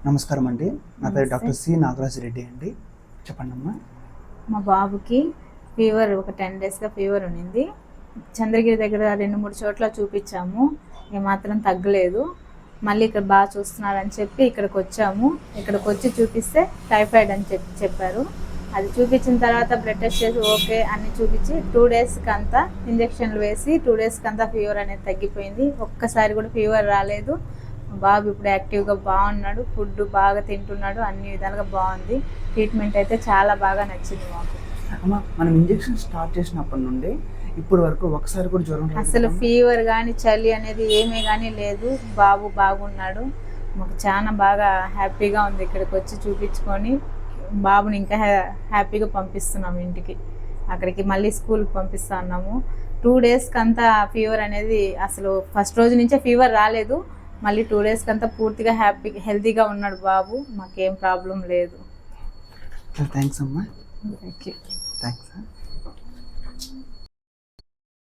నమస్కారం అండి. నా పేరు డాక్టర్ సి నాగరాజ్ రెడ్డి అండి. చెప్పండి అమ్మా. మా బాబుకి ఫీవర్ ఒక 10 డేస్గా ఫీవర్ ఉన్నింది. చంద్రగిరి దగ్గర 2-3 చోట్ల చూపించాము, ఏమాత్రం తగ్గలేదు. మళ్ళీ ఇక్కడ బాగా చూస్తున్నారని చెప్పి ఇక్కడికి వచ్చాము. ఇక్కడికి వచ్చి చూపిస్తే టైఫాయిడ్ అని చెప్పారు. అది చూపించిన తర్వాత బ్లడ్ టెస్ట్ చేసి ఓకే అన్ని చూపించి 2 డేస్కి అంతా ఇంజక్షన్లు వేసి 2 డేస్కి అంతా ఫీవర్ అనేది తగ్గిపోయింది. ఒక్కసారి కూడా ఫీవర్ రాలేదు. బాబు ఇప్పుడు యాక్టివ్గా బాగున్నాడు, ఫుడ్ బాగా తింటున్నాడు, అన్ని విధాలుగా బాగుంది. ట్రీట్మెంట్ అయితే చాలా బాగా నచ్చింది మాకు. అమ్మా, మనం ఇంజెక్షన్ స్టార్ట్ చేసినప్పటి నుండి ఇప్పుడు వరకు ఒకసారి కూడా జ్వరం రాలేదు? అసలు ఫీవర్ కానీ చలి అనేది ఏమీ కానీ లేదు. బాబు బాగున్నాడు. మాకు చాలా బాగా హ్యాపీగా ఉంది. ఇక్కడికి వచ్చి చూపించుకొని బాబుని ఇంకా హ్యాపీగా పంపిస్తున్నాము ఇంటికి. అక్కడికి మళ్ళీ స్కూల్కి పంపిస్తా ఉన్నాము. 2 డేస్కి అంతా ఫీవర్ అనేది అసలు ఫస్ట్ రోజు నుంచే ఫీవర్ రాలేదు. మళ్ళీ 2 డేస్కి అంతా పూర్తిగా హెల్తీగా ఉన్నాడు బాబు. మాకేం ప్రాబ్లం లేదు. థ్యాంక్స్ అమ్మా. Thank you. థ్యాంక్స్.